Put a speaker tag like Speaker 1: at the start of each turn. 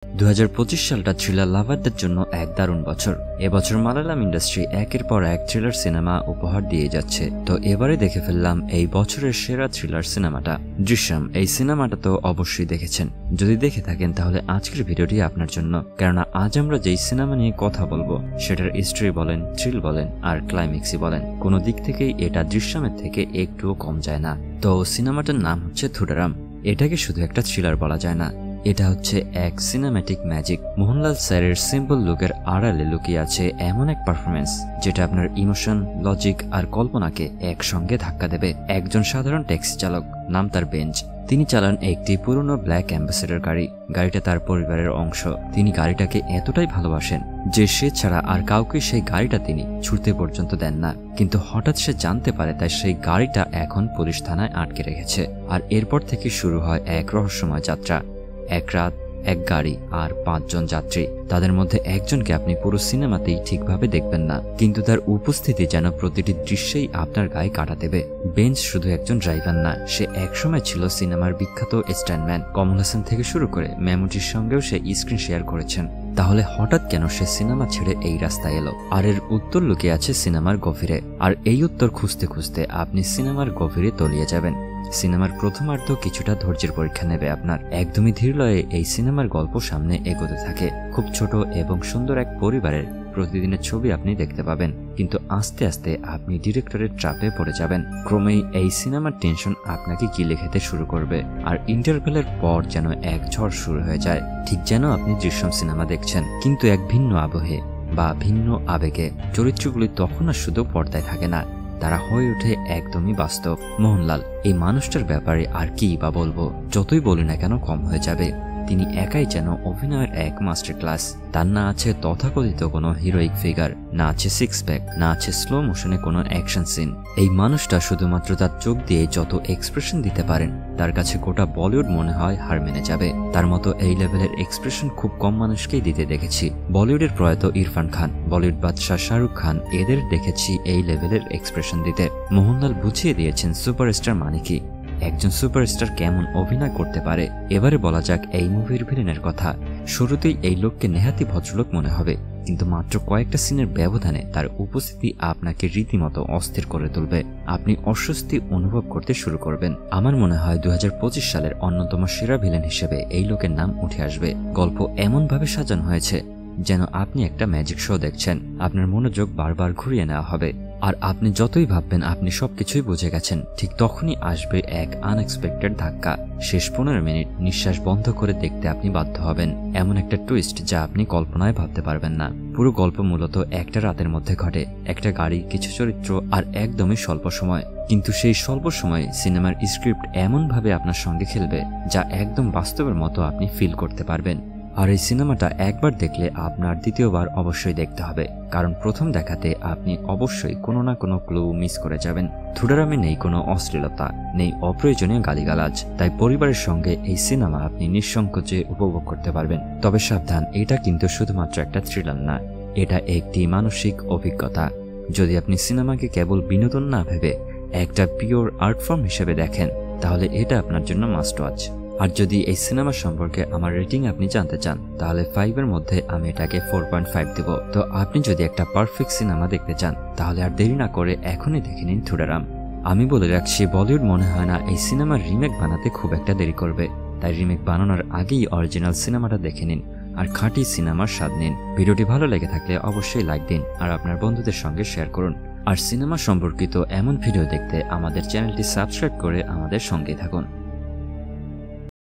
Speaker 1: 2025 সালটা থ্রিলার লাভারদের জন্য এক দারুণ বছর। এবছর মালায়ালাম ইন্ডাস্ট্রি একের পর এক থ্রিলার সিনেমা উপহার দিয়ে যাচ্ছে। তো এবারে দেখে ফেললাম এই বছরের সেরা থ্রিলার সিনেমাটা দৃশ্যম। এই সিনেমাটা তো অবশ্যই দেখেছেন, যদি দেখে থাকেন তাহলে আজকের ভিডিওটি আপনার জন্য। কেননা আজ আমরা যেই সিনেমা নিয়ে কথা বলবো সেটার স্টোরি বলেন, থ্রিল বলেন আর ক্লাইম্যাক্সই বলেন, কোনো দিক থেকেই এটা দৃশ্যমের থেকে একটুও কম যায় না। তো সিনেমাটার নাম হচ্ছে থুডারাম। এটাকে শুধু একটা থ্রিলার বলা যায় না, এটা হচ্ছে এক সিনেম্যাটিক ম্যাজিক। মোহনলাল স্যারের সিম্পল লুকের আড়ালে লুকিয়ে আছে এমন এক পারফরমেন্স যেটা আপনার ইমোশন, লজিক আর কল্পনাকে একসঙ্গে ধাক্কা দেবে। একজন সাধারণ ট্যাক্সি চালক, নাম তার বেঞ্চ। তিনি চালান একটি পুরনো ব্ল্যাক অ্যাম্বাসেডর গাড়ি। গাড়িটা তার পরিবারের অংশ। তিনি গাড়িটাকে এতটাই ভালোবাসেন যে সে ছাড়া আর কাউকে সেই গাড়িটা তিনি ছুঁতে পর্যন্ত দেন না। কিন্তু হঠাৎ সে জানতে পারে তাই সেই গাড়িটা এখন পুলিশ থানায় আটকে রেখেছে। আর এরপর থেকে শুরু হয় এক রহস্যময় যাত্রা। এক রাত, এক গাড়ি আর 5 জন যাত্রী। তাদের মধ্যে একজনকে আপনি পুরো সিনেমাতেই ঠিকভাবে দেখবেন না, কিন্তু তার উপস্থিতি যেন প্রতিটি দৃশ্যেই আপনার গায়ে কাটা দেবে। বেঞ্চ শুধু একজন ড্রাইভার না, সে একসময় ছিল সিনেমার বিখ্যাত স্ট্যান্ডম্যান। কমল হাসান থেকে শুরু করে মেমুটির সঙ্গেও সে স্ক্রিন শেয়ার করেছেন। তাহলে হঠাৎ কেন সে সিনেমা ছেড়ে এই রাস্তায় এলো? আর এর উত্তর লুকিয়ে আছে সিনেমার গভীরে। আর এই উত্তর খুঁজতে খুঁজতে আপনি সিনেমার গভীরে তলিয়ে যাবেন। সিনেমার প্রথমার্ধ কিছুটা ধৈর্যের পরীক্ষা নেবে আপনার। একদমই ধীর লয়ে এই সিনেমার গল্প সামনে এগোতে থাকে। খুব ছোট এবং সুন্দর এক পরিবারের প্রতিদিনের ছবি আপনি দেখতে পাবেন, কিন্তু আস্তে আস্তে আপনি ডিরেক্টরের ট্র্যাপে পড়ে যাবেন। ক্রমেই এই সিনেমার টেনশন আপনাকে গিলে খেতে শুরু করবে। আর ইন্টারভেলের পর যেন এক ঝড় শুরু হয়ে যায়, ঠিক যেন আপনি দৃশ্যম সিনেমা দেখছেন, কিন্তু এক ভিন্ন আবহে বা ভিন্ন আবেগে। চরিত্রগুলি তখন আর শুধু পর্দায় থাকে না, তারা হয়ে ওঠে একদমই বাস্তব। মোহনলাল, এই মানুষটার ব্যাপারে আর কি বা বলবো, যতই বলি না কেন কম হয়ে যাবে। তিনি একাই যেন অভিনয়ের এক মাস্টার ক্লাস। তার না আছে তথাকথিত কোনো হিরোইক ফিগার, না আছে সিক্স প্যাক, না আছে স্লো মোশনে কোনো অ্যাকশন সিন। এই মানুষটা শুধুমাত্র তার চোখ দিয়ে যত এক্সপ্রেশন দিতে পারেন, তার কাছে গোটা বলিউড মনে হয় হার মেনে যাবে। তার মতো এই লেভেলের এক্সপ্রেশন খুব কম মানুষকেই দিতে দেখেছি। বলিউডের প্রয়াত ইরফান খান, বলিউড বাদশাহ শাহরুখ খান, এদের দেখেছি এই লেভেলের এক্সপ্রেশন দিতে। মোহনলাল বুঝিয়ে দিয়েছেন সুপারস্টার মানে কি, একজন সুপারস্টার কেমন অভিনয় করতে পারে। এবারে বলা যাক এই মুভির ভিলেনের কথা। শুরুতেই এই লোককে নেহাতি ভদ্রলোক মনে হবে, কিন্তু মাত্র কয়েকটা সিনের ব্যবধানে তার উপস্থিতি আপনাকে রীতিমতো অস্থির করে তুলবে। আপনি অস্বস্তি অনুভব করতে শুরু করবেন। আমার মনে হয় 2025 সালের অন্যতম সেরা ভিলেন হিসেবে এই লোকের নাম উঠে আসবে। গল্প এমনভাবে সাজানো হয়েছে যেন আপনি একটা ম্যাজিক শো দেখছেন। আপনার মনোযোগ বারবার ঘুরিয়ে নেওয়া হবে, আর আপনি যতই ভাববেন আপনি সবকিছুই বুঝে গেছেন, ঠিক তখনই আসবে এক আনএক্সপেক্টেড ধাক্কা। শেষ 15 মিনিট নিঃশ্বাস বন্ধ করে দেখতে আপনি বাধ্য হবেন। এমন একটা টুইস্ট যা আপনি কল্পনায় ভাবতে পারবেন না। পুরো গল্প মূলত একটা রাতের মধ্যে ঘটে। একটা গাড়ি, কিছু চরিত্র আর একদমই স্বল্প সময়। কিন্তু সেই স্বল্প সময়ে সিনেমার স্ক্রিপ্ট এমনভাবে আপনার সঙ্গে খেলবে যা একদম বাস্তবের মতো আপনি ফিল করতে পারবেন। আর এই সিনেমাটা একবার দেখলে আপনার দ্বিতীয়বার অবশ্যই দেখতে হবে, কারণ প্রথম দেখাতে আপনি অবশ্যই কোনো না কোনো ক্লু মিস করে যাবেন। থুডারামে নেই কোনো অশ্লীলতা, নেই অপ্রয়োজনীয় গালিগালাজ, তাই পরিবারের সঙ্গে এই সিনেমা আপনি নিঃসংকোচে উপভোগ করতে পারবেন। তবে সাবধান, এটা কিন্তু শুধুমাত্র একটা থ্রিলার না, এটা একটি মানসিক অভিজ্ঞতা। যদি আপনি সিনেমাকে কেবল বিনোদন না ভেবে একটা পিওর আর্ট ফর্ম হিসেবে দেখেন, তাহলে এটা আপনার জন্য মাস্ট ওয়াচ। আর যদি এই সিনেমা সম্পর্কে আমার রেটিং আপনি জানতে চান, তাহলে 5-এর মধ্যে আমি এটাকে 4.5 দেব। তো আপনি যদি একটা পারফেক্ট সিনেমা দেখতে চান, তাহলে আর দেরি না করে এখনই দেখে নিন থুডারাম। আমি বলে রাখছি, বলিউড মনে হয় না এই সিনেমার রিমেক বানাতে খুব একটা দেরি করবে, তাই রিমেক বানানোর আগেই অরিজিনাল সিনেমাটা দেখে নিন আর খাঁটি সিনেমার স্বাদ নিন। ভিডিওটি ভালো লেগে থাকলে অবশ্যই লাইক দিন আর আপনার বন্ধুদের সঙ্গে শেয়ার করুন। আর সিনেমা সম্পর্কিত এমন ভিডিও দেখতে আমাদের চ্যানেলটি সাবস্ক্রাইব করে আমাদের সঙ্গে থাকুন।